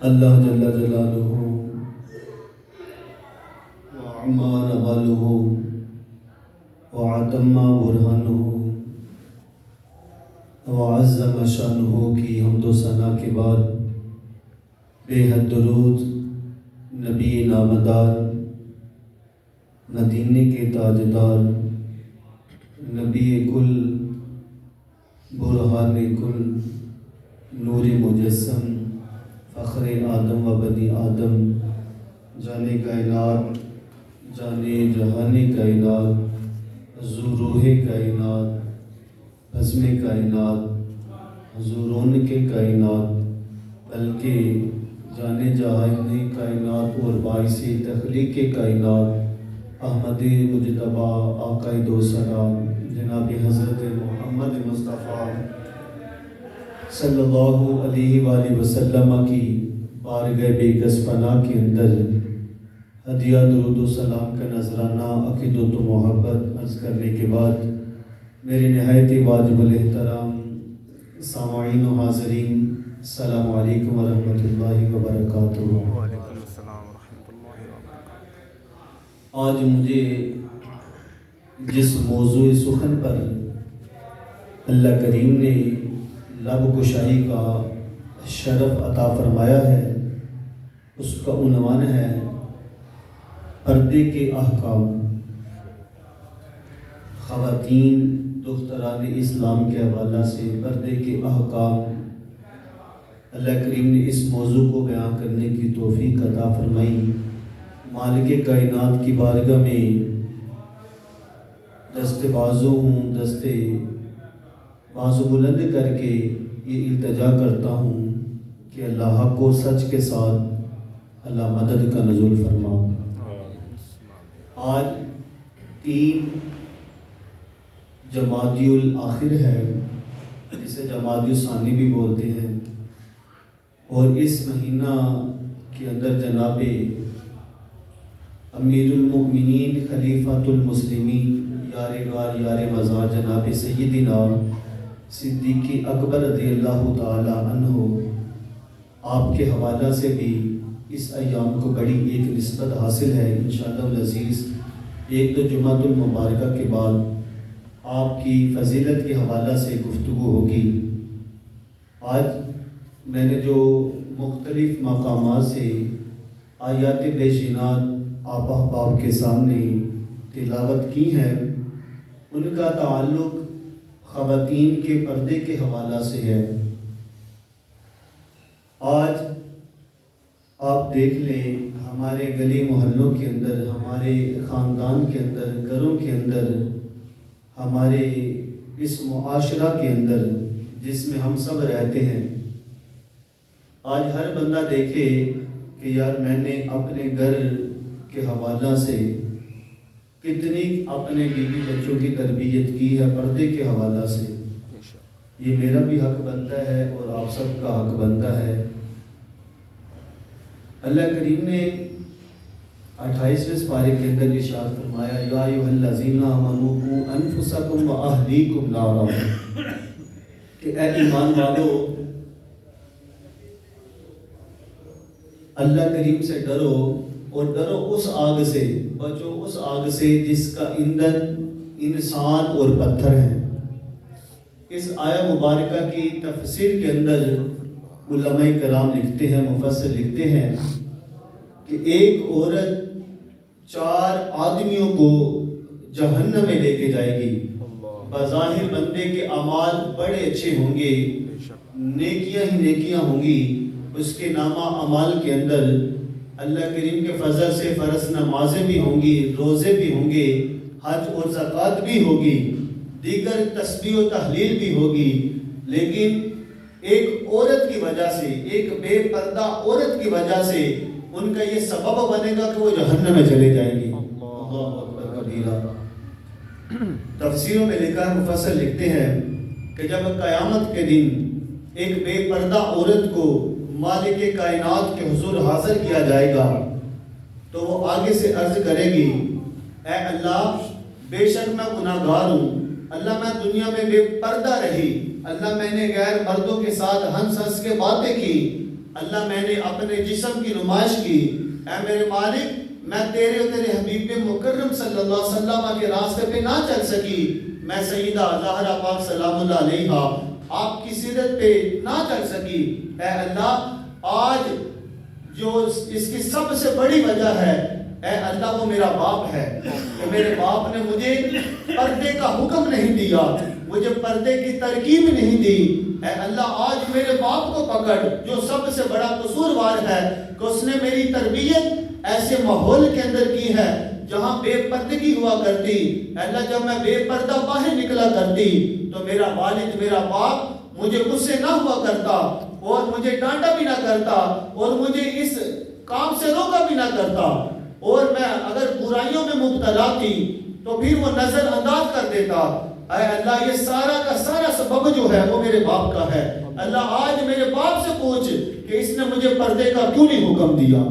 اللہ جل جلالہ وعما نوالہ وعتم برہانہ وعظم شانہ کی حمد و ثنا کے بعد بے حد درود نبی نامدار، مدینے کے تاجدار، نبی کل، برہان کل، نور مجسم، فخر آدم و بنی آدم، جانے کائنات، جانے جہان کائنات، حضور روح کائنات، بزم کائنات، حضورون کے کائنات، بلکہ جانے جہان کائنات اور باعث تخلیق کائنات احمد مجتبیٰ آقا دو سلام جناب حضرت محمد مصطفیٰ صلی اللہ علیہ وآلہ وسلم کی بارگاہ بے کس پناہ کے اندر ہدیہ درود و سلام کا نذرانہ عقیدت و محبت عرض کرنے کے بعد میرے نہایت واجب الاحترام سامعین و حاضرین، السلام علیکم ورحمۃ اللہ وبرکاتہ۔ وعلیکم السلام ورحمۃ اللہ وبرکاتہ۔ آج مجھے جس موضوع سخن پر اللہ کریم نے لب گشائی کا شرف عطا فرمایا ہے، اس کا عنوان ہے پردے کے احکام۔ خواتین دختران اسلام کے حوالہ سے پردے کے احکام، اللہ کریم نے اس موضوع کو بیان کرنے کی توفیق عطا فرمائی۔ مالک کائنات کی بارگاہ میں دست بازو ہوں، دست بازو بلند کر کے یہ التجا کرتا ہوں کہ اللہ حق و سچ کے ساتھ اللہ مدد کا نزول فرما۔ آج 3 جمادی الاخر ہے، جسے جمادی الثانی بھی بولتے ہیں، اور اس مہینہ کے اندر جناب امیر المؤمنین خلیفۃ المسلمین یار غار یار مزار جناب سیدنا صدیق اکبر رضی اللہ تعالی عنہ، آپ کے حوالہ سے بھی اس ایام کو بڑی ایک نسبت حاصل ہے۔ انشاءاللہ العزیز 1-2 جمعہ المبارکہ کے بعد آپ کی فضیلت کے حوالہ سے گفتگو ہوگی۔ آج میں نے جو مختلف مقامات سے آیات بینات آپ احباب کے سامنے تلاوت کی ہیں، ان کا تعلق خواتین کے پردے کے حوالہ سے ہے۔ آج آپ دیکھ لیں، ہمارے گلی محلوں کے اندر، ہمارے خاندان کے اندر، گھروں کے اندر، ہمارے اس معاشرہ کے اندر جس میں ہم سب رہتے ہیں، آج ہر بندہ دیکھے کہ یار میں نے اپنے گھر کے حوالہ سے کتنی اپنے بیوی بچوں کی تربیت کی ہے پردے کے حوالہ سے۔ یہ میرا بھی حق بنتا ہے اور آپ سب کا حق بنتا ہے۔ اللہ کریم نے 28ویں پارے کے اندر ارشاد فرمایا، یا ایھا الذین آمنوا قوا انفسکم واہلیکم نارا، کہ اے ایمان والو اللہ کریم سے ڈرو، اور ڈرو اس آگ سے، بچو اس آگ سے جس کا ایندھن انسان اور پتھر ہے۔ اس آیہ مبارکہ کی تفسیر کے اندر علماء کرام لکھتے ہیں، مفسر لکھتے ہیں کہ ایک عورت 4 آدمیوں کو جہنم میں لے کے جائے گی۔ بظاہر بندے کے اعمال بڑے اچھے ہوں گے، نیکیاں ہی نیکیاں ہوں گی، اس کے نامہ اعمال کے اندر اللہ کریم کے فضل سے فرض نمازیں بھی ہوں گی، روزے بھی ہوں گے، حج اور زکوٰۃ بھی ہوگی، دیگر تسبیح و تحلیل بھی ہوگی، لیکن ایک عورت کی وجہ سے، ایک بے پردہ عورت کی وجہ سے ان کا یہ سبب بنے گا کہ وہ جہنم میں چلے جائیں گی۔ اللہ اکبر کبیرہ۔ تفسیروں میں لکھا ہے، مفسر لکھتے ہیں کہ جب قیامت کے دن ایک بے پردہ عورت کو مالک کائنات کے حضور حاضر کیا جائے گا تو وہ آگے سے عرض کرے گی، اے اللہ بے شک میں گناہ گار ہوں، اللہ میں دنیا میں بے پردہ رہی، اللہ میں نے غیر مردوں کے ساتھ ہنس ہنس کے باتیں کی، اللہ میں نے اپنے جسم کی نمائش کی، اے میرے مالک میں تیرے اور تیرے حبیب مکرم صلی اللہ علیہ وسلم کے راستے پہ نہ چل سکی، میں سیدہ زہرا پاک سلام اللہ علیہا آپ کی سیرت پہ نہ چل سکی، اے اللہ آج جو اس کی سب سے بڑی وجہ ہے اے اللہ وہ میرا باپ ہے کہ میرے باپ نے مجھے پردے کا حکم نہیں دیا، مجھے پردے کی ترکیب نہیں دی، اے اللہ آج میرے باپ کو پکڑ جو سب سے بڑا قصوروار ہے کہ اس نے میری تربیت ایسے ماحول کے اندر کی ہے جہاں بے پردگی ہوا کرتی، اے اللہ جب میں بے پردہ باہر نکلا کرتی تو میرا والد میرا باپ مجھے غصے نہ ہوا کرتا اور مجھے ڈانٹا بھی نہ کرتا اور مجھے اس کام سے روکا بھی نہ کرتا، اور میں اگر برائیوں میں مبتلا تھی تو پھر وہ نظر انداز کر دیتا، اے اللہ یہ سارا کا سارا سبب جو ہے وہ میرے باپ کا ہے، اللہ آج میرے باپ سے پوچھ کہ اس نے مجھے پردے کا کیوں نہیں حکم دیا،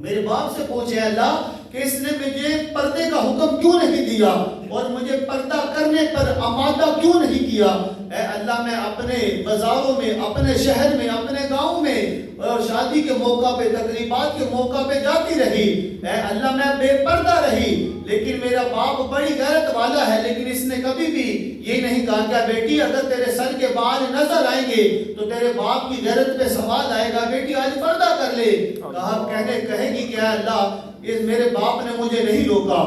میرے باپ سے پوچھ اے اللہ کہ اس نے مجھے پردے کا حکم کیوں نہیں دیا اور مجھے پردہ کرنے پر آمادہ کیوں نہیں کیا، اے اللہ میں اپنے بازاروں میں اپنے شہر میں اپنے گاؤں میں اور شادی کے موقع پہ تقریبات کے موقع پہ جاتی رہی، اے اللہ میں بے پردہ رہی، لیکن میرا باپ بڑی غیرت والا ہے، لیکن اس نے کبھی بھی یہ نہیں کہا کہ بیٹی اگر تیرے سر کے بال نظر آئیں گے تو تیرے باپ کی غیرت پہ سوال آئے گا، بیٹی آج پردہ کر لے، کہے گی کہ اے اللہ اس میرے باپ نے مجھے نہیں روکا،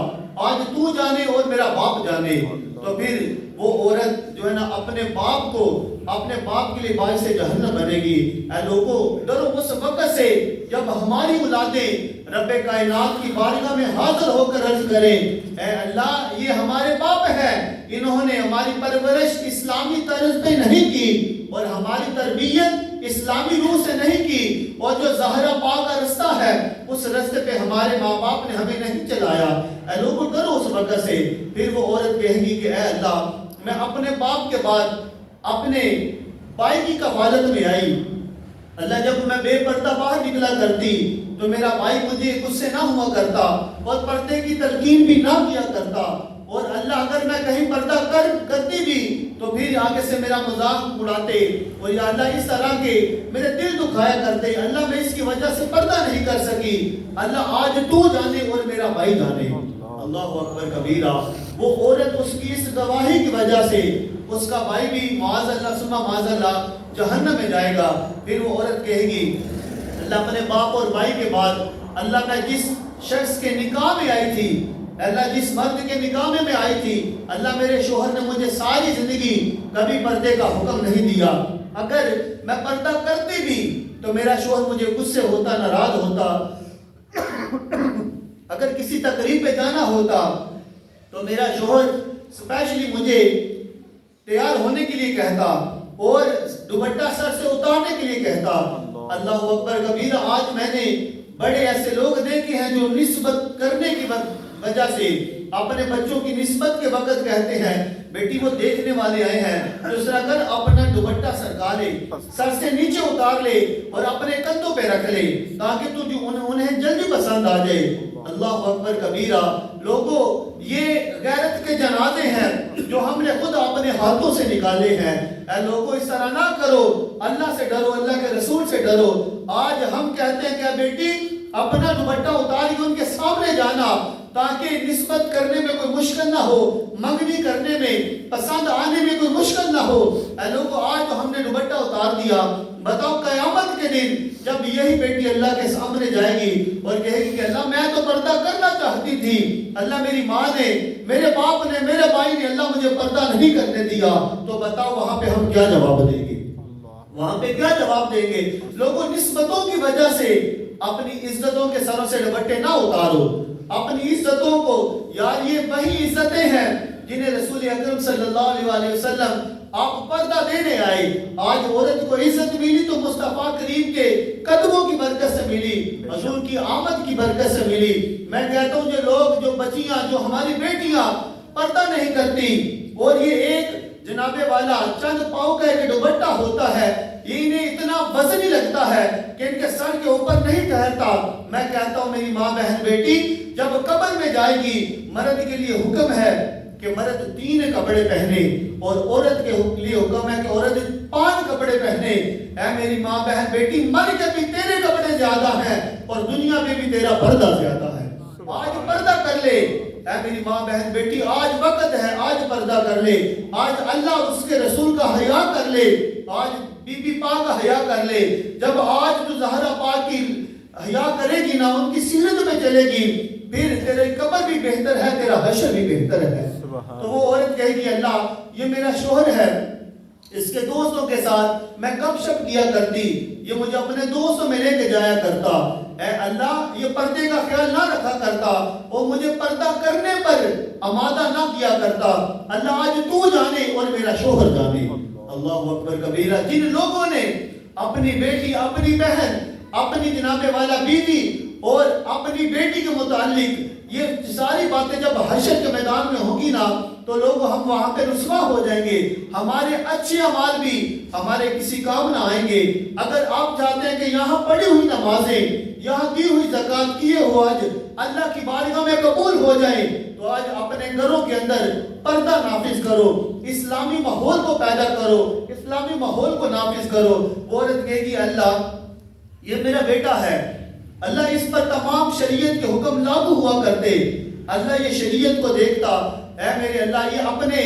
آج تو جانے اور میرا باپ جانے، تو پھر وہ عورت جو ہے نا اپنے باپ کے لیے باعث جہنم بنے گی۔ اے لوگوں ڈرو اس وقت سے جب ہماری اولادیں رب کائنات کی بارگاہ میں حاضر ہو کر عرض کریں اے اللہ یہ ہمارے باپ ہیں، انہوں نے ہماری پرورش اسلامی طرز پہ نہیں کی اور ہماری تربیت اسلامی روح سے نہیں کی، اور جو زہرا پاک کا رستہ ہے اس رستے پہ ہمارے ماں باپ نے ہمیں نہیں چلایا، اے لوگوں ڈرو اس وقت سے۔ پھر وہ عورت کہے گی کہ اے اللہ میں اپنے باپ کے بعد اپنے بھائی کی کفالت میں آئی، اللہ جب میں بے پردہ باہر نکلا کرتی تو میرا بھائی مجھے غصے نہ ہوا کرتا اور پردے کی تلقین بھی نہ کیا کرتا، اور اللہ اگر میں کہیں پردہ کرتی بھی تو پھر آگے سے میرا مذاق اڑاتے اور یا اللہ اس طرح کے میرے دل دکھایا کرتے، اللہ میں اس کی وجہ سے پردہ نہیں کر سکی، اللہ آج تو جانے اور میرا بھائی جانے۔ اللہ اکبر کبیرہ۔ وہ عورت اس کی اس گواہی کی وجہ سے اس کا بھائی بھی معاذ اللہ ثم معاذ اللہ جہنم میں جائے گا۔ پھر وہ عورت کہے گی اللہ اپنے باپ اور بھائی کے بعد اللہ میں جس شخص کے نکاح میں آئی تھی، اللہ جس مرد کے نکاح میں آئی تھی، اللہ میرے شوہر نے مجھے ساری زندگی کبھی پردے کا حکم نہیں دیا، اگر میں پردہ کرتی بھی تو میرا شوہر مجھے غصے ہوتا ناراض ہوتا، اگر کسی تقریب پہ جانا ہوتا تو میرا شوہر اسپیشلی مجھے تیار ہونے کے لیے کہتا اور دوپٹہ سر سے اتارنے کے لیے کہتا۔ اللہ اکبر کبیرہ۔ آج میں نے بڑے ایسے لوگ دیکھے ہیں جو نسبت کرنے کی وجہ سے اپنے بچوں کی نسبت کے وقت کہتے ہیں بیٹی وہ دیکھنے والے آئے ہیں، دوسرا کر اپنا دوپٹہ سرکا لے، سر سے نیچے اتار لے اور اپنے کندھوں پہ رکھ لے تاکہ انہیں جلدی پسند آ جائے۔ اللہ اکبر کبیرہ۔ لوگوں یہ غیرت کے جنازے ہیں جو ہم نے خود اپنے ہاتھوں سے نکالے ہیں۔ اے لوگوں اس طرح نہ کرو، اللہ سے ڈرو، اللہ کے رسول سے ڈرو۔ آج ہم کہتے ہیں کہ بیٹی اپنا دوپٹہ اتار کے ان کے سامنے جانا تاکہ نسبت کرنے میں کوئی مشکل نہ ہو، منگنی کرنے میں پسند آنے میں کوئی مشکل نہ ہو۔ اے لوگوں آج ہم نے دوپٹہ اتار دیا، بتاؤ قیامت کے دن جب یہی بیٹی اللہ کے سامنے جائے گی اور کہے گی کہ اللہ میں تو پردہ کرنا چاہتی تھی، اللہ میری ماں نے، میرے باپ نے، میرے بھائی نے اللہ مجھے پردہ نہیں کرنے دیا، تو بتاؤ وہاں پہ ہم کیا جواب دیں گے؟ وہاں پہ کیا جواب دیں گے؟ لوگوں نسبتوں کی وجہ سے اپنی عزتوں کے سروں سے دوپٹے نہ اتارو، اپنی عزتوں کو، یار یہ وہی عزتیں ہیں جنہیں رسول اکرم صلی اللہ علیہ وسلم آپ پردہ دینے آئے۔ آج عورت کو عزت ملی تو مصطفیٰ کریم کے قدموں کی برکت سے ملی، حضور کی آمد کی برکت سے ملی۔ میں کہتا ہوں جو لوگ، جو بچیاں، جو ہماری بیٹیاں پردہ نہیں کرتی اور یہ ایک جناب والا چند پاؤں کا ایک دوپٹہ ہوتا ہے، یہ انہیں اتنا وزنی لگتا ہے کہ ان کے سر کے اوپر نہیں ٹھہرتا، میں کہتا ہوں میری ماں بہن بیٹی جب قبر میں جائے گی، مرد کے لیے حکم ہے کہ کہ مرد 3 کپڑے پہنے اور عورت کے لیے حکم ہے کہ عورت 5 کپڑے پہنے. اے میری ماں بہن بیٹی، مر کے بھی تیرے کپڑے زیادہ ہیں اور دنیا میں بھی تیرا پردہ زیادہ ہے. آج پردہ کر لے. اے میری ماں بہن بیٹی، آج وقت ہے، آج پردہ کر لے. آج اللہ اور اس کے رسول کا حیا کر لے. آج بی بی پاک کا حیا کر لے. جب آج تو زہرا پاک کی حیا کرے گی نا، ان کی سیرت میں چلے گی، پھر تیرے قبر بھی بہتر ہے، تیرا حشر بھی بہتر ہے. تو وہ عورت کہے گی اللہ یہ میرا شوہر ہے، اس کے دوستوں کے ساتھ میں گپ شپ کیا کرتی، یہ مجھے اپنے دوستوں میں لے کے جایا کرتا. اے اللہ یہ پردے کا خیال نہ رکھا کرتا اور مجھے پردہ کرنے پر آمادہ نہ کیا کرتا. اللہ آج تو جانے اور میرا شوہر جانے. اللہ اکبر کبیرہ. جن لوگوں نے اپنی بیٹی، اپنی بہن، اپنی جناب والا بیوی اور اپنی بیٹی کے متعلق یہ ساری باتیں جب حشر کے میدان میں ہوگی نا، تو لوگ ہم وہاں پہ رسوا ہو جائیں گے. ہمارے اچھے اعمال بھی ہمارے کسی کام نہ آئیں گے. اگر آپ چاہتے ہیں کہ یہاں پڑھی ہوئی نمازیں، یہاں دی ہوئی زکوٰۃ، کیے ہوا حج اللہ کی بارگاہ میں قبول ہو جائیں، تو آج اپنے گھروں کے اندر پردہ نافذ کرو، اسلامی ماحول کو پیدا کرو، اسلامی ماحول کو نافذ کرو. وہ عورت کہے گی اللہ یہ میرا بیٹا ہے، اللہ اس پر تمام شریعت کے حکم لاگو ہوا کرتے. اللہ یہ شریعت کو دیکھتا. اے میرے اللہ یہ اپنے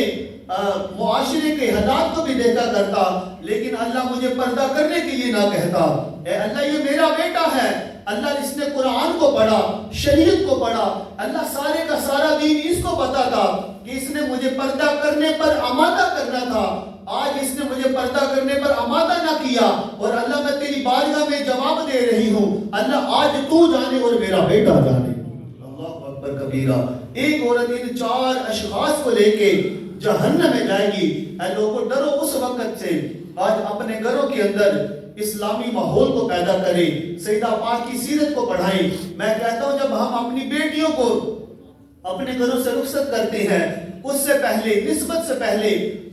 معاشرے کے حالات کو بھی دیکھا کرتا، لیکن اللہ مجھے پردہ کرنے کے لیے نہ کہتا. اے اللہ یہ میرا بیٹا ہے، اللہ اس نے قرآن کو پڑھا، شریعت کو پڑھا، اللہ سارے کا سارا دین اس کو پتا تھا کہ اس نے مجھے پردہ کرنے پر آمادہ کرنا تھا. آج اس نے مجھے پردہ کرنے پر آمادہ نہ کیا اور اللہ میں تیری بارگاہ میں جواب دے رہی ہوں. اللہ آج تو جانے اور میرا بیٹا جانے. اللہ اکبر کبیرہ. ایک عورت ان 4 اشخاص کو لے کے جہنم میں جائے گی. اے لوگوں ڈرو اس وقت سے. آج اپنے گھروں کے اندر اسلامی ماحول کو پیدا کریں، سیدہ پاک کی سیرت کو پڑھائیں. میں کہتا ہوں جب ہم اپنی بیٹیوں کو اپنے گھروں سے رخصت کرتے ہیں، اس سے پہلے، نسبت سے پہلے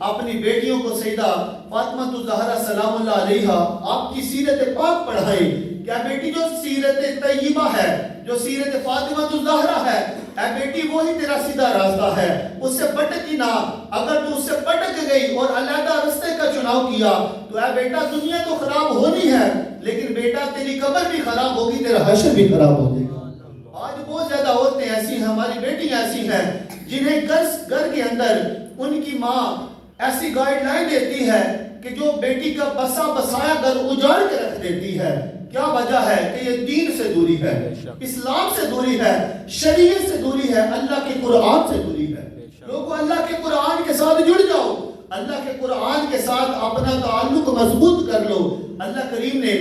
اپنی بیٹیوں کو سیدہ فاطمہ الزہرا سلام اللہ علیہا آپ کی سیرت پاک پڑھائیں. کیا بیٹی جو سیرت طیبہ ہے، جو سیرت فاطمہ الزہرا ہے، اے بیٹی وہی تیرا سیدھا راستہ ہے، اس سے پٹکی نہ. اگر تو اس سے پٹک گئی اور علیحدہ راستے کا چناؤ کیا تو اے بیٹا دنیا تو خراب ہونی ہے، لیکن بیٹا تیری قبر بھی خراب ہوگی، تیرا حشر بھی خراب ہو جائے گا. آج بہت زیادہ عورتیں ایسی ہیں، ہماری بیٹیاں ایسی ہیں جنہیں گھر کے اندر ان کی ماں ایسی گائیڈ لائن دیتی ہے کہ جو بیٹی کا بسا بسایا گھر اجاڑ کے رکھ دیتی ہے. کیا وجہ ہے کہ یہ دین سے دوری ہے، اسلام سے دوری ہے، شریعت سے دوری ہے، اللہ کے قرآن سے دوری ہے. لوگوں اللہ کے قرآن کے ساتھ جڑ جاؤ، اللہ کے قرآن کے ساتھ اپنا تعلق مضبوط کر لو. اللہ کریم نے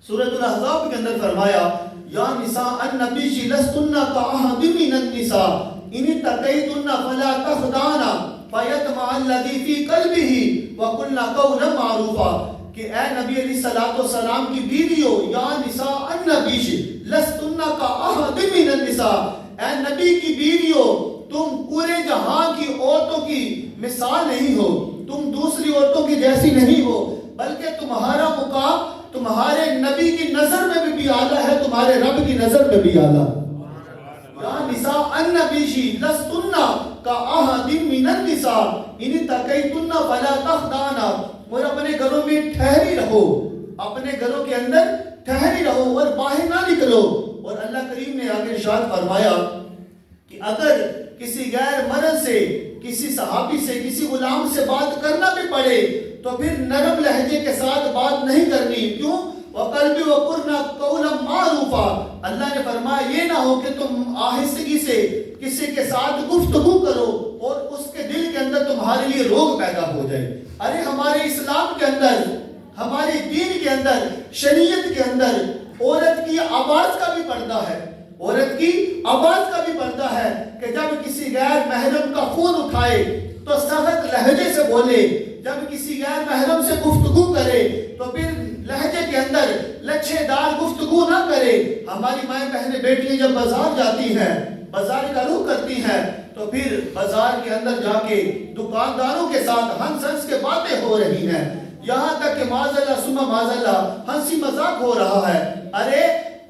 سورۃ الاحزاب کے اندر فرمایا یا نساء النبی لستن کأحد من النساء ان اتقیتن فلا تخضعن فیطمع الذی فی قلبہ وقلن قولا معروفا. کہ اے نبی علیہ السلام کی بیویوں، یا نساء النبی لستن کأحد من النساء، اے نبی کی بیویوں تم پورے جہاں کی عورتوں کی مثال نہیں ہو، تم دوسری عورتوں کی جیسی نہیں ہو، بلکہ تمہارا مقام تمہارے نبی کی نظر میں بھی اعلیٰ ہے، تمہارے رب کی نظر میں بھی اعلیٰ. یا نساء النبی لستن کأحد من النساء ان اتقیتن فلا تخضعن. اور اپنے گھروں میں ٹھہری رہو، اپنے گھروں کے اندر ٹھہری رہو اور باہر نہ نکلو. اور اللہ کریم نے آگے ارشاد فرمایا کہ اگر کسی غیر مرد سے، کسی صحابی سے، کسی غلام سے بات کرنا بھی پڑے تو پھر نرم لہجے کے ساتھ بات نہیں کرنی. کیوں؟ وَقَلْبِ وَقُرْنَا قَوْلًا مَعْرُوفًا. اللہ نے فرمایا یہ نہ ہو کہ تم آہستگی سے کسی کے ساتھ گفتگو کرو اور اس کے دل کے اندر تمہارے لیے روگ پیدا ہو جائے. ارے ہمارے اسلام کے اندر، ہمارے دین کے اندر، شریعت کے اندر عورت کی آواز کا بھی پردہ ہے، عورت کی آواز کا بھی پردہ ہے کہ جب کسی غیر محرم کا فون اٹھائے تو سخت لہجے سے بولے، جب کسی غیر محرم سے گفتگو کرے تو پھر لہجے کے اندر لچھے دار گفتگو نہ کرے. ہماری مائیں بہنیں بیٹیاں جب بازار جاتی ہیں، بازار کا رخ کرتی ہیں، تو پھر بازار کے اندر جا کے دکانداروں کے ساتھ ہنس ہنس کے باتیں ہو رہی ہیں، یہاں تک کہ معاذ اللہ ثم معاذ اللہ ہنسی مذاق ہو رہا ہے. ارے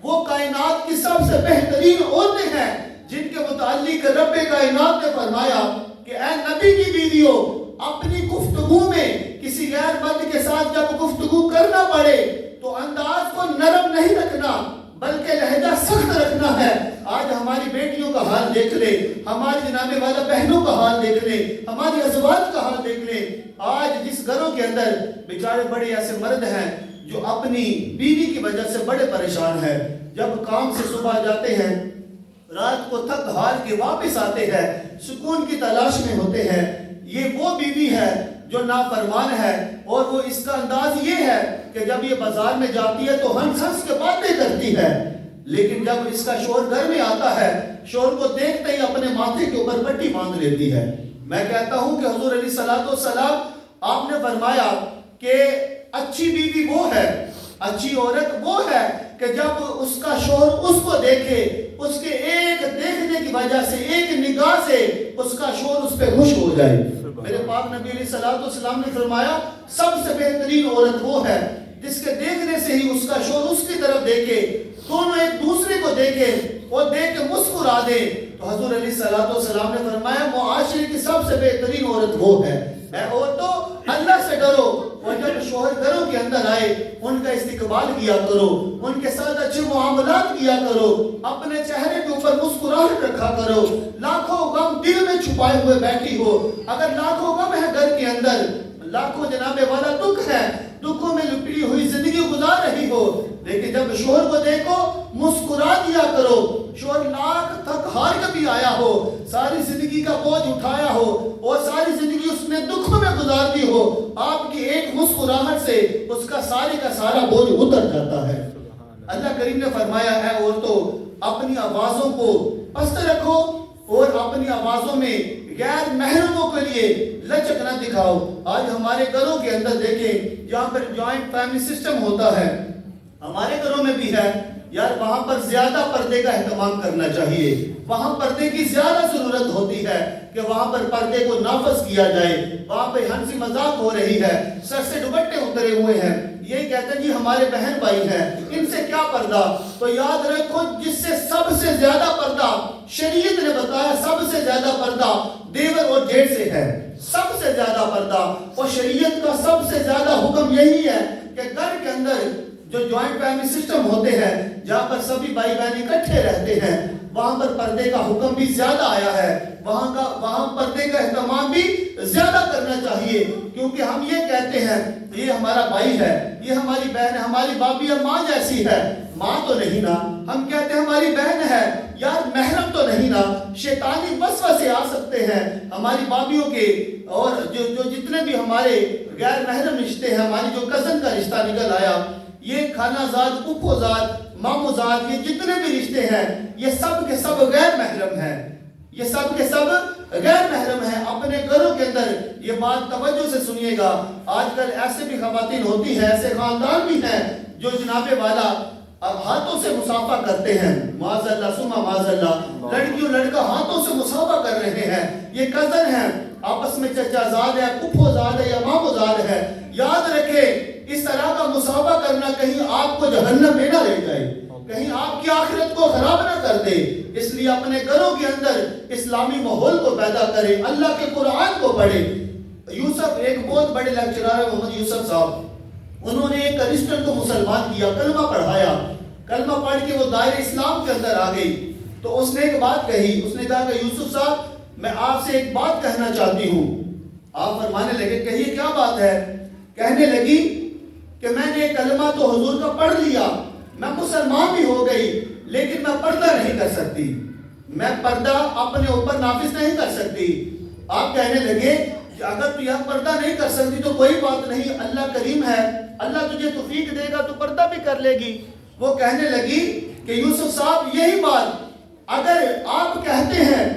وہ کائنات کی سب سے بہترین عورتیں ہیں جن کے متعلق رب کائنات نے فرمایا کہ اے نبی کی بیویوں اپنی گفتگو میں کسی غیر مرد کے ساتھ جب گفتگو کرنا پڑے تو انداز کو نرم نہیں رکھنا بلکہ لہجہ سخت رکھنا ہے. آج ہماری بیٹیوں کا حال دیکھ لے, ہماری جناب والا بہنوں کا حال دیکھ لے, ہماری ازواج کا حال دیکھ لے. آج جس گھروں کے اندر بیچارے بڑے ایسے مرد ہیں جو اپنی بیوی کی وجہ سے بڑے پریشان ہیں, جب کام سے صبح جاتے ہیں رات کو تھک ہار کے واپس آتے ہیں, سکون کی تلاش میں ہوتے ہیں. یہ وہ بیوی ہے جو نافرمان ہے, اور وہ اس کا انداز یہ ہے کہ جب یہ بازار میں جاتی ہے تو ہنس ہنس کے باتیں کرتی ہے, لیکن جب اس کا شوہر گھر میں آتا ہے شوہر کو دیکھتے ہی اپنے ماتھے کے اوپر پٹی باندھ لیتی ہے. میں کہتا ہوں کہ حضور علیہ الصلوۃ والسلام آپ نے فرمایا کہ اچھی بیوی وہ ہے, اچھی عورت وہ ہے کہ جب اس کا شوہر اس کو دیکھے, اس کے ایک دیکھنے کی وجہ سے, ایک نگاہ سے اس کا شوہر اس پہ خوش ہو جائے. میرے پاک نبی علیہ الصلوۃ والسلام نے فرمایا سب سے بہترین عورت وہ ہے جس کے دیکھنے سے ہی اس کا شوہر اس کی طرف دیکھے, دونوں ایک دوسرے کو دیکھے اور دیکھ کے مسکرا دے. تو حضور علیہ الصلوۃ والسلام نے فرمایا معاشرے کی سب سے بہترین عورت وہ ہے. اے عورتوں اللہ سے ڈرو, اور جب شوہر گھروں کے اندر آئے ان کا استقبال کیا کرو, ان کے ساتھ اچھے معاملات کیا کرو, اپنے چہرے کے اوپر مسکراہٹ رکھا کرو. لاکھوں غم دل میں چھپائے ہوئے بیٹھی ہو, اگر لاکھوں غم ہے گھر کے اندر, لاکھوں جناب والا دکھ ہے, دکھوں میں لپٹی ہوئی زندگی گزار رہی ہو, لیکن جب شوہر کو دیکھو مسکرا دیا کرو. شوہر لاکھ تھک ہار کبھی آیا ہو, ساری زندگی کا بوجھ اٹھایا ہو اور ساری زندگی اس نے دکھوں میں گزار دی ہو, آپ کی ایک مسکراہٹ سے اس کا سارا بوجھ اتر جاتا ہے. اللہ کریم نے فرمایا اے عورتوں اپنی آوازوں کو پست رکھو اور اپنی آوازوں میں غیر محرموں کے لیے لچک نہ دکھاؤ. آج ہمارے گھروں کے اندر دیکھیں جہاں پر جوائنٹ فیملی سسٹم ہوتا ہے, ہمارے گھروں میں بھی ہے یار, وہاں پر زیادہ پردے کا اہتمام کرنا چاہیے, وہاں پردے کی زیادہ ضرورت ہوتی ہے کہ وہاں پر پردے کو نافذ کیا جائے. وہاں پہ ہنسی مذاق ہو رہی ہے, سر سے دوپٹے اترے ہوئے ہیں, یہ کہتے ہیں جی ہمارے بہن بھائی ہیں ان سے کیا پردہ. تو یاد رکھو جس سے سب سے زیادہ پردہ شریعت نے بتایا, سب سے زیادہ پردہ دیور اور جیٹھ سے ہے, سب سے زیادہ پردہ. اور شریعت کا سب سے زیادہ حکم یہی ہے کہ گھر کے اندر جو جوائنٹ فیملی سسٹم ہوتے ہیں جہاں پر سبھی بھائی بہن اکٹھے رہتے ہیں وہاں پر پردے کا حکم بھی زیادہ آیا ہے, وہاں پردے کا اہتمام بھی زیادہ کرنا چاہیے, کیونکہ ہم یہ کہتے ہیں یہ ہمارا بھائی ہے, یہ ہماری بہن ہے, ہماری بابی ماں جیسی ہے, ماں تو نہیں نا. ہم کہتے ہیں ہماری بہن ہے, یار محرم تو نہیں نا. شیطانی وسوسے آ سکتے ہیں ہماری بابیوں کے, اور جو جتنے بھی ہمارے غیر محرم رشتے ہیں, ہماری جو کزن کا رشتہ نکل آیا, یہ خالہ زاد, پھپھو زاد, مامو زاد, یہ جتنے بھی رشتے ہیں یہ سب کے سب غیر محرم ہیں, یہ سب کے سب غیر محرم ہیں. اپنے گھروں کے اندر یہ بات توجہ سے سنیے گا. آج کل ایسے بھی خواتین ہوتی ہیں, ایسے خاندان بھی ہیں جو جناب والا ہاتھوں سے مصافحہ کرتے ہیں, معاذ اللہ ثم معاذ اللہ, لڑکیوں لڑکا ہاتھوں سے مصافحہ کر رہے ہیں, یہ کزن ہیں, آپس میں چچا زاد ہے, پھپھو زاد ہے یا مامو زاد ہے. یاد رکھیں اس طرح کا مصافحہ کرنا کہیں آپ کو جہنم میں نہ لے جائے, کہیں آپ کی آخرت کو خراب نہ کر دے. اس لیے اپنے گھروں کے اندر اسلامی ماحول کو پیدا کریں, اللہ کے قرآن کو پڑھیں. یوسف ایک بہت بڑے لیکچرر ہے محمد یوسف صاحب, انہوں نے ایک کرسچن کو مسلمان کیا, کلمہ پڑھایا, کلمہ پڑھ کے وہ دائرہ اسلام کے اندر آ گئی. تو اس نے ایک بات کہی, اس نے کہا کہ یوسف صاحب میں آپ سے ایک بات کہنا چاہتی ہوں. آپ فرمانے لگے کہیے کیا بات ہے. کہنے لگی کہ میں نے کلمہ تو حضور کا پڑھ لیا, میں مسلمان بھی ہو گئی, لیکن میں پردہ نہیں کر سکتی, میں پردہ اپنے اوپر نافذ نہیں کر سکتی. آپ کہنے لگے کہ اگر تو یہاں پردہ نہیں کر سکتی تو کوئی بات نہیں, اللہ کریم ہے, اللہ تجھے توفیق دے گا تو پردہ بھی کر لے گی. وہ کہنے لگی کہ یوسف صاحب یہی بات اگر آپ کہتے ہیں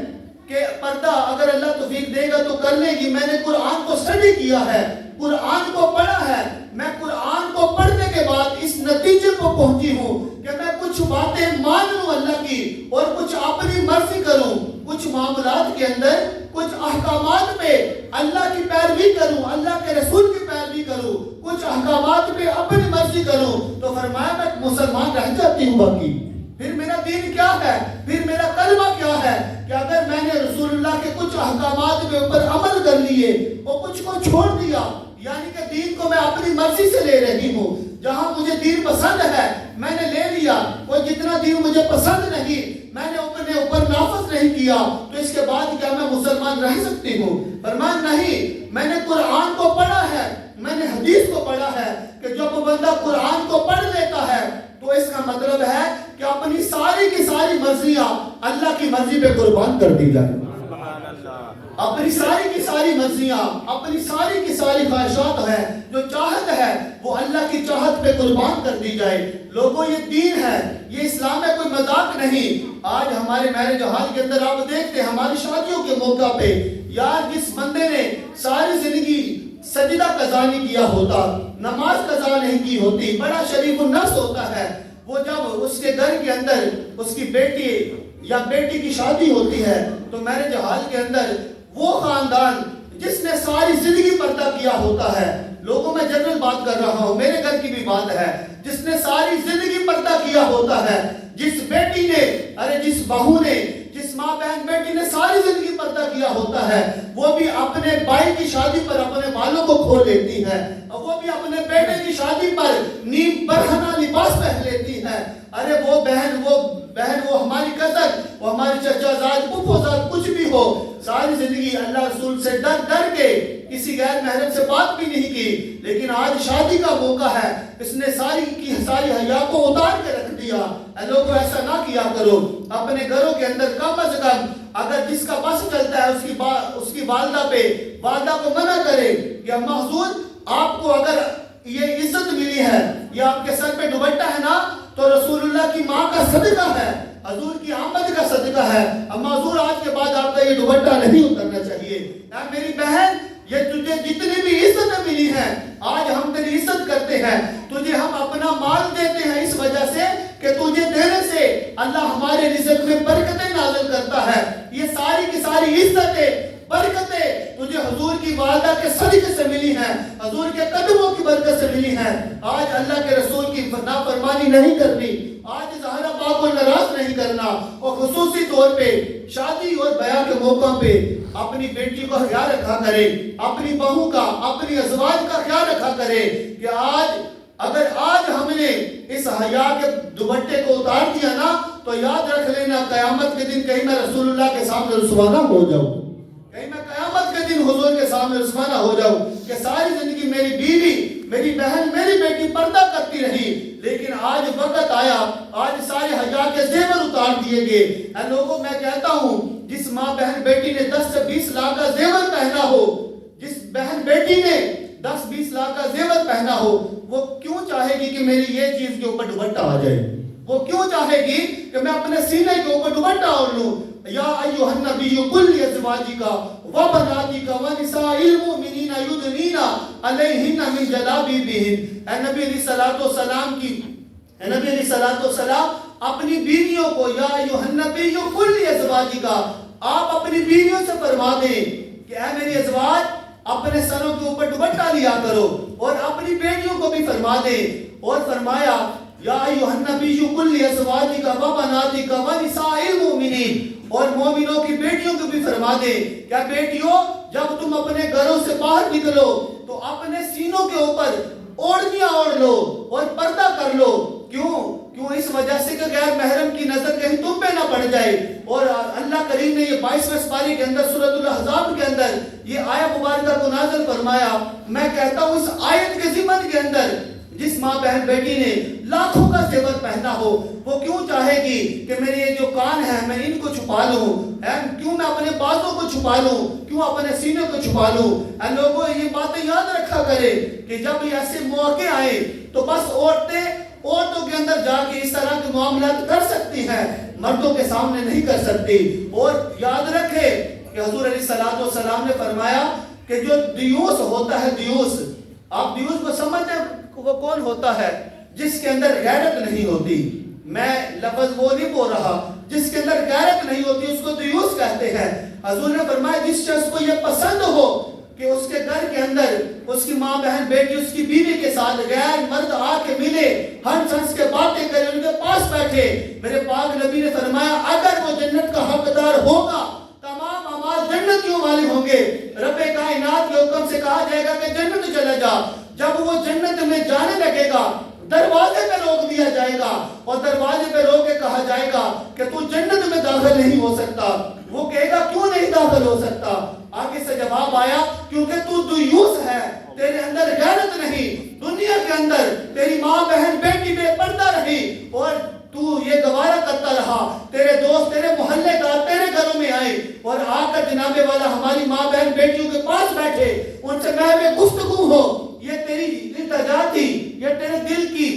کہ پردہ اگر اللہ توفیق دے گا تو کر لے گی, میں نے قرآن کو اسٹڈی کیا ہے, قرآن کو پڑھا ہے, میں قرآن کو پڑھنے کے بعد اس نتیجے کو پہنچی ہوں کہ میں کچھ باتیں مان لوں اللہ کی اور کچھ اپنی مرضی کروں, کچھ معاملات کے اندر کچھ احکامات پہ اللہ کی پیروی کروں, اللہ کے رسول کی پیروی کروں, کچھ احکامات پہ اپنی مرضی کروں. تو فرمایا میں مسلمان رہ جاتی ہوں, باقی پھر میرا دین کیا ہے, پھر میرا کلمہ کیا ہے کہ اگر میں نے رسول اللہ کے کچھ احکامات کے اوپر عمل کر لیے اور کچھ کو چھوڑ دیا، یعنی کہ دین کو میں اپنی مرضی سے لے رہی ہوں، جہاں مجھے دین پسند ہے میں نے لے لیا، اور جتنا دین مجھے پسند نہیں میں نے اپنے اوپر نافذ نہیں کیا، تو اس کے بعد کیا میں مسلمان رہ سکتی ہوں؟ فرمایا نہیں، میں نے قرآن کو پڑھا ہے، میں نے حدیث کو پڑھا ہے کہ جب بندہ قرآن کو پڑھ لیتا ہے تو اس کا مطلب ہے کہ اپنی ساری کی ساری مرضیاں اللہ کی مرضی پہ قربان کر دی جائیں، اپنی ساری کی ساری مرضیاں، اپنی ساری کی ساری خواہشات ہیں، جو چاہت ہے وہ اللہ کی چاہت پہ قربان کر دی جائے۔ لوگوں یہ دین ہے، یہ اسلام ہے، کوئی مذاق نہیں۔ آج ہمارے میرج ہال کے اندر آپ دیکھتے ہیں ہماری شادیوں کے موقع پہ یار جس بندے نے ساری زندگی سجدہ قضا نہیں کیا ہوتا، نماز قضا نہیں کی ہوتی، بڑا شریف النفس ہوتا ہے، وہ جب اس کے گھر کے اندر اس کی بیٹی یا بیٹی کی شادی ہوتی ہے تو میرج ہال کے اندر وہ خاندان جس نے ساری زندگی پردہ کیا ہوتا ہے، لوگوں میں جنرل بات کر رہا ہوں، میرے گھر کی بھی بات ہے، جس نے ساری زندگی پردہ کیا ہوتا ہے، جس بیٹی نے جس بہو نے، جس ماں بہن بیٹی نے ساری زندگی پردہ کیا ہوتا ہے، وہ بھی اپنے بھائی کی شادی پر اپنے بالوں کو کھول لیتی ہے، وہ بھی اپنے بیٹے کی شادی پر نیم برہنہ لباس پہن لیتی ہے۔ وہ بہن وہ ہماری کزن، وہ ہماری چچا زاد، پھپھو زاد، کچھ بھی ہو، ساری زندگی اللہ رسول سے ڈر کے کسی غیر محرم سے بات بھی نہیں کی، لیکن آج شادی کا موقع ہے، اس نے ساری کی ساری حیا کو اتار کے رکھ دیا۔ لوگوں ایسا نہ کیا کرو، اپنے گھروں کے اندر کم از کم اگر جس کا بس چلتا ہے اس کی والدہ کو منع کرے کہ اما حضور آپ کو اگر یہ عزت ملی ہے، یہ آپ کے سر پہ دوپٹہ ہے نا، تو رسول اللہ کی ماں کا صدقہ ہے، حضور کی آمد کا صدقہ ہے، اما حضور آج کے بعد آپ کا یہ دوپٹہ نہیں اترنا چاہیے۔ میری بہن یہ تجھے جتنی بھی عزت ملی ہے، آج ہم تیری عزت کرتے ہیں، تجھے ہم اپنا مال دیتے ہیں اس وجہ سے کہ تجھے دینے سے اللہ ہمارے رزق میں برکتیں نازل کرتا ہے، یہ ساری کی ساری عزتیں برکتیں تجھے حضور کی والدہ کے صدقے سے ملی ہیں، حضور کے قدموں کی برکت سے ملی ہیں۔ آج اللہ کے رسول کی نافرمانی نہیں کرنی، آج زہرا پاک کو ناراض نہیں کرنا، اور خصوصی طور پہ شادی اور بیاہ کے موقع پہ اپنی بیٹی کا خیال رکھا کرے، اپنی بہو کا، اپنی ازواج کا خیال رکھا کرے کہ اگر آج ہم نے اس حیا کے دوپٹے کو اتار دیا نا تو یاد رکھ لینا قیامت کے دن کہیں میں رسول اللہ کے سامنے رسوا نہ ہو جاؤں، کہیں میں قیامت کے دن حضور کے سامنے رسوا نہ ہو جاؤں کہ ساری زندگی میری بیوی، میری بہن، میری بیٹی پردہ کرتی رہی، لیکن آج وقت آیا، آج سارے حیا کے زیور اتار دیے گئے۔ اے لوگوں میں کہتا ہوں جس ماں بہن بیٹی نے 10 سے 20 لاکھ کا زیور پہنا ہو، جس بہن بیٹی نے 10-20 لاکھ کا زیور پہنا ہو، وہ کیوں چاہے گی کہ میری یہ چیز کے اوپر دوپٹہ آ جائے؟ وہ کیوں چاہے گی کہ میں اپنے سینے کے اوپر دوپٹہ اوڑھ لوں؟ یا ایھا النبی قل لازواجک وبناتک ونساء المؤمنین یدنین علیہن من جلابیبہن۔ اے نبی علیہ الصلوۃ والسلام اپنی بیویوں کو، یا ایھا النبی قل لازواجک، آپ اپنی بیویوں سے فرما دیں کہ اے میری ازواج اپنے سروں کے اوپر دوپٹہ لیا کرو، اور اپنی بیٹیوں کو بھی فرما دیں، اور فرمایا یا ایھا النبی قل لازواجک وبناتک ونساء المؤمنین، اور مومنوں کی بیٹیوں کو بھی فرما دے کیا بیٹیوں جب تم اپنے گھروں سے باہر نکلو تو اپنے سینوں کے اوپر اوڑھنیاں اوڑھ لو اور پردہ کر لو۔ کیوں اس وجہ سے کہ غیر محرم کی نظر کہیں تم پہ نہ پڑ جائے۔ اور اللہ کریم نے یہ 22ویں سپارے کے اندر سورۃ الاحزاب کے اندر یہ آیت مبارکہ کو نازل فرمایا۔ میں کہتا ہوں اس آیت کے ضمن کے اندر جس ماں بہن بیٹی نے لاکھوں کا زیور پہنا ہو وہ کیوں چاہے گی کہ میرے یہ جو کان ہیں میں ان کو چھپا لوں، کیوں میں اپنے بازوں کو چھپا لوں، کیوں اپنے سینے کو چھپا لوں؟ لوگوں یہ باتیں یاد رکھا کرے کہ جب ایسے موقع آئے تو بس عورتوں کے اندر جا کے اس طرح کے معاملات کر سکتی ہیں، مردوں کے سامنے نہیں کر سکتی۔ اور یاد رکھے کہ حضور علیہ الصلوۃ والسلام نے فرمایا کہ جو دیوس ہوتا ہے، دیوس، آپ دیوس کو سمجھتے ہیں وہ کون ہوتا ہے؟ جس کے اندر غیرت نہیں ہوتی۔ میں لفظ وہ نہیں بول رہا، جس کے اندر غیرت نہیں ہوتی اس کو دیوس کہتے ہیں۔ حضور نے فرمایا جس شخص کو یہ پسند ہو کہ اس کے گھر کے اندر اس کی ماں بہن بیٹی اس کی بیوی کے ساتھ غیر مرد آ کے ملے، ہنس ہنس کے باتیں کرے، ان کے پاس بیٹھے، میرے پاک نبی نے فرمایا اگر وہ جنت کا حقدار ہوگا تمام اعمال جنتیوں والے ہوں گے، اور دروازے پہ رو کے کہا جائے گا کہ تو جنت میں داخل نہیں ہو سکتا، وہ کہے گا کیوں نہیں داخل ہو سکتا؟ آگے سے جواب آیا کیونکہ تو دیوس ہے، تیرے اندر غیرت نہیں، دنیا کے اندر تیری ماں بہن بیٹی بے پردہ رہی اور تو یہ گوارا کرتا رہا، تیرے دوست تیرے محلے دار تیرے گھروں میں آئے اور آ کر جناب والا ہماری ماں بہن بیٹیوں کے پاس بیٹھے، ان سے محو گفتگو ہو، یہ تیری التجا تھی، یہ تیرے دل کی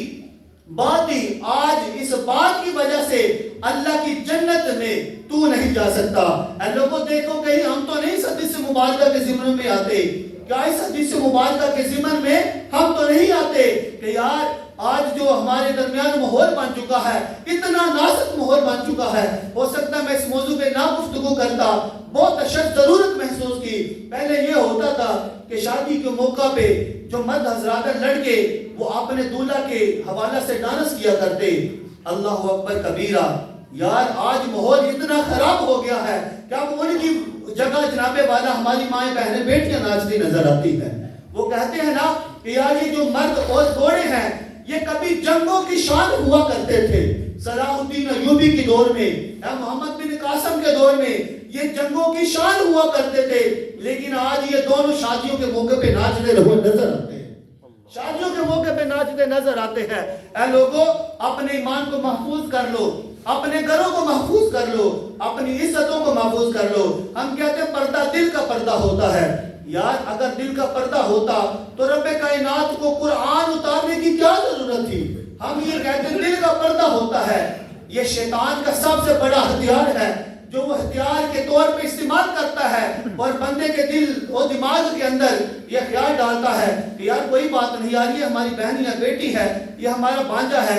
بات تھی، آج اس بات کی وجہ سے اللہ کی جنت میں تو نہیں جا سکتا۔ اے لوگوں دیکھو کہیں ہم تو نہیں اس حدیث مبارکہ کے ضمن میں آتے، کیا اس حدیث مبارکہ کے ضمن میں ہم تو نہیں آتے کہ یار آج جو ہمارے درمیان ماحول بن چکا ہے، اتنا نازک ماحول بن چکا ہے، ہو سکتا میں اس موضوع پہ نہ گفتگو کرتا، بہت اشد ضرورت محسوس کی۔ پہلے یہ ہوتا تھا کہ شادی کے موقع پہ جو مرد حضرات لڑکے وہ اپنے دولہا کے حوالہ سے ڈانس کیا کرتے، اللہ اکبر کبیرہ۔ یار آج ماحول اتنا خراب ہو گیا ہے کہ اب ان کی جگہ جناب والا ہماری مائیں بہنیں بیٹیاں ناچتی نظر آتی ہیں۔ وہ کہتے ہیں نا کہ یار یہ جو مرد اور گھوڑے ہیں یہ کبھی جنگوں کی شان ہوا کرتے تھے، صلاح الدین ایوبی کے دور میں یا محمد بن قاسم کے دور میں یہ جنگوں کی شان ہوا کرتے تھے، لیکن آج یہ دونوں شادیوں کے موقع پہ ناچتے ہوئے نظر آتے ہیں، شادیوں کے موقع پہ ناچتے نظر آتے ہیں۔ اے لوگوں اپنے ایمان کو محفوظ کر لو، اپنے گھروں کو محفوظ کر لو، اپنی عزتوں کو محفوظ کر لو۔ ہم کہتے ہیں پردہ دل کا پردہ ہوتا ہے، یار اگر دل کا پردہ ہوتا تو رب کائنات کو قرآن اتارنے کی کیا ضرورت تھی؟ ہم یہ کہتے ہیں دل کا پردہ ہوتا ہے۔ یہ شیطان کا سب سے بڑا ہتھیار ہے جو وہ ہتھیار کے طور پہ استعمال کرتا ہے اور بندے کے دل اور دماغ کے اندر یہ خیال ڈالتا ہے کہ یار کوئی بات نہیں، یار یہ ہماری بہن یا بیٹی ہے، یہ ہمارا بھانجا ہے،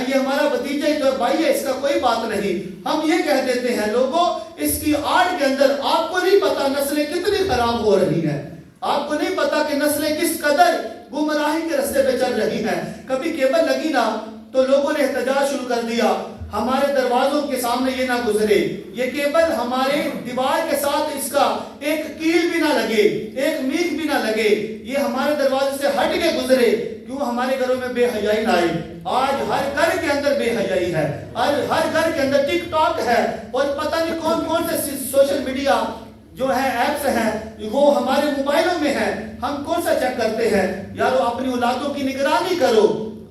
یہ ہمارا بھتیجا جو بھائی ہے، اس کا کوئی بات نہیں۔ ہم یہ کہہ دیتے ہیں لوگوں اس کی آڑ کے اندر آپ کو نہیں پتا نسلیں کتنی خراب ہو رہی ہیں، آپ کو نہیں پتا کہ نسلیں کس قدر گمراہی کے راستے پہ چل رہی ہیں۔ کبھی کیبل لگی نا تو لوگوں نے احتجاج شروع کر دیا، ہمارے دروازوں کے سامنے یہ نہ گزرے، یہ کیبل ہمارے دیوار کے ساتھ اس کا ایک کیل بھی نہ لگے، ایک میخ بھی نہ لگے، یہ ہمارے دروازے سے ہٹ کے گزرے، کیوں ہمارے گھروں میں بے حیائی نہ آئے۔ آج ہر گھر کے اندر بے حیائی ہے، ہر گھر کے اندر ٹک ٹاک ہے اور پتہ نہیں کون کون سے سوشل میڈیا جو ہے ایپس ہیں وہ ہمارے موبائلوں میں ہیں، ہم کون سا چیک کرتے ہیں؟ یارو اپنی اولادوں کی نگرانی کرو،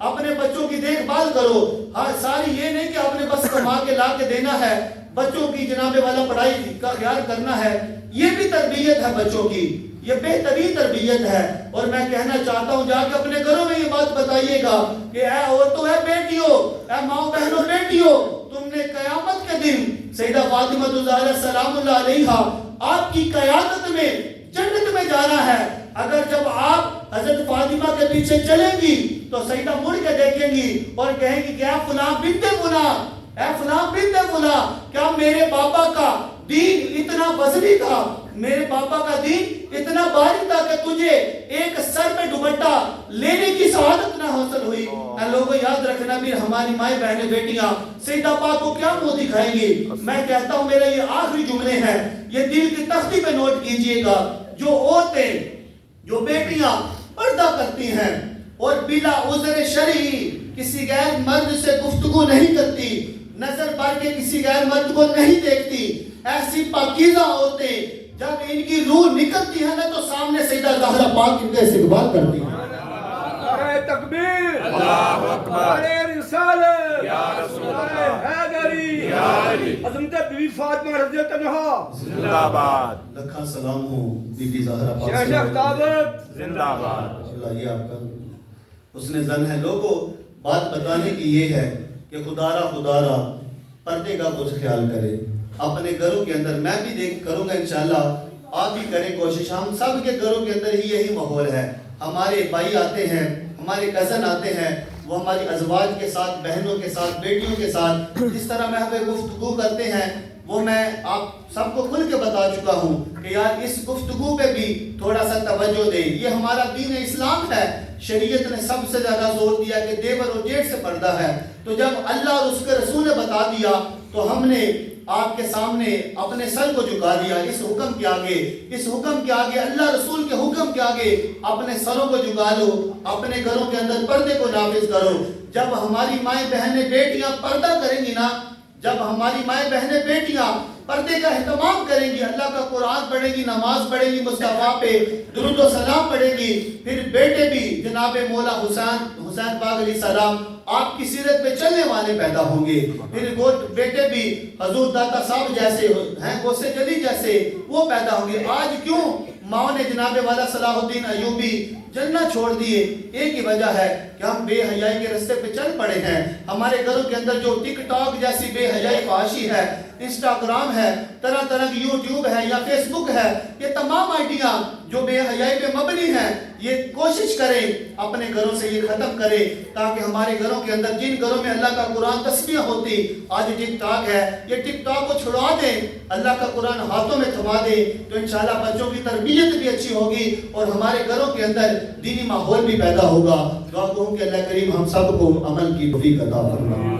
اپنے بچوں کی دیکھ بھال کرو، ہاں ساری یہ نہیں کہ اپنے بس کما کے لا کے دینا ہے، بچوں کی جناب والا پڑھائی کا خیال کرنا ہے، یہ بھی تربیت ہے بچوں کی، یہ بہترین تربیت ہے۔ اور میں کہنا چاہتا ہوں جا کے اپنے گھروں میں یہ بات بتائیے گا کہ اے عورتوں اے بیٹیوں اے ماں بہنوں بیٹیوں، تم نے قیامت کے دن سیدہ فاطمہ الزہرا سلام اللہ علیہا آپ کی قیادت میں جنت میں جانا ہے۔ اگر جب آپ حضرت فاطمہ کے پیچھے چلیں گی تو سیدہ مڑ کے دیکھیں گی اور کہیں گی کہ اے فلاں بنت فلاں، اے فلاں بنت فلاں، کیا میرے پاپا کا دین اتنا وزنی تھا، میرے پاپا کا دین اتنا بھاری تھا کہ تجھے ایک سر پہ دوپٹہ لینے کی سعادت نہ حاصل ہوئی؟ اے لوگوں یاد رکھنا بھی ہماری مائیں بہنیں بیٹیاں سیدہ پاک کو کیا منہ دکھائیں گی۔ میں کہتا ہوں میرے یہ آخری جملے ہیں، یہ دل کی تختی پہ نوٹ کیجئے گا، جو عورتیں جو بیٹیاں پردہ کرتی ہیں اور بلا عذر شرعی کسی غیر مرد سے گفتگو نہیں کرتی، نظر بھر کے کسی غیر مرد کو نہیں دیکھتی، ایسی پاکیزہ عورتیں جب ان کی روح نکلتی ہے نا تو سامنے سیدہ زہرا پاک ان کا استقبال کرتی ہیں۔ نعرہ تکبیر، اللہ اکبر، نعرہ رسالت، یا رسول اللہ، نعرہ حیدری، یا علی، عظمت بی بی فاطمہ رضی اللہ عنہا زندہ باد، لکھا سلام ہو بی بی زہرا پاک شیخ اختابت زندہ باد۔ اللہ یہ آپ کا حسن زن ہے۔ لوگوں بات بتانے کی یہ ہے کہ خدارا پردے کا کچھ خیال کرے اپنے گھروں کے اندر۔ میں بھی دیکھ کروں گا انشاءاللہ، آپ بھی کریں کوشش، ہم سب کے گھروں کے اندر ہی یہی ماحول ہے۔ ہمارے بھائی آتے ہیں، ہمارے کزن آتے ہیں، وہ ہماری ازواج کے ساتھ، بہنوں کے ساتھ، بیٹیوں کے ساتھ جس طرح میں ہمیں گفتگو کرتے ہیں وہ میں آپ سب کو کھل کے بتا چکا ہوں کہ یار اس گفتگو پہ بھی تھوڑا سا توجہ دے۔ یہ ہمارا دین اسلام ہے، شریعت نے سب سے زیادہ زور دیا کہ دیور اور جیٹھ سے پردہ ہے، تو جب اللہ اور اس کے رسول نے بتا دیا تو ہم نے آپ کے سامنے اپنے سر کو جھکا دیا اس حکم کے آگے اللہ رسول کے حکم کے آگے اپنے سروں کو جھکا لو، اپنے گھروں کے اندر پردے کو نافذ کرو۔ جب ہماری مائیں بہنیں بیٹیاں پردہ کریں گی نا، جب ہماری مائیں بہنیں بیٹیاں پردے کا اہتمام کریں گی، اللہ کا قرآن پڑھیں گی، نماز پڑھیں گی، مصطفیٰ پہ درود و سلام پڑھیں گی، پھر بیٹے بھی جناب مولا حسین پاک علیہ السلام آپ کی سیرت پہ چلنے والے پیدا ہوں گے، پھر وہ بیٹے بھی حضور داتا صاحب جیسے ہیں، غوث جلی جیسے وہ پیدا ہوں گے۔ آج کیوں ماں نے جناب والا صلاح الدین ایوبی جلنا چھوڑ دیے؟ ایک ہی وجہ ہے کہ ہم بے حیائی کے رستے پہ چل پڑے ہیں۔ ہمارے گھروں کے اندر جو ٹک ٹاک جیسی بے حیائی فحاشی ہے، انسٹاگرام ہے، طرح طرح کی یوٹیوب ہے یا فیس بک ہے، یہ تمام آئیڈیاں جو بے حیائی پہ مبنی ہیں، یہ کوشش کریں اپنے گھروں سے یہ ختم کریں، تاکہ ہمارے گھروں کے اندر جن گھروں میں اللہ کا قرآن تسبیح ہوتی، آج ٹک ٹاک ہے، یہ ٹک ٹاک کو چھڑوا دیں، اللہ کا قرآن ہاتھوں میں تھما دیں، تو انشاءاللہ بچوں کی تربیت بھی اچھی ہوگی اور ہمارے گھروں کے اندر دینی ماحول بھی پیدا ہوگا۔ دعا گو کہ اللہ کریم ہم سب کو عمل کی توفیق عطا فرمائے۔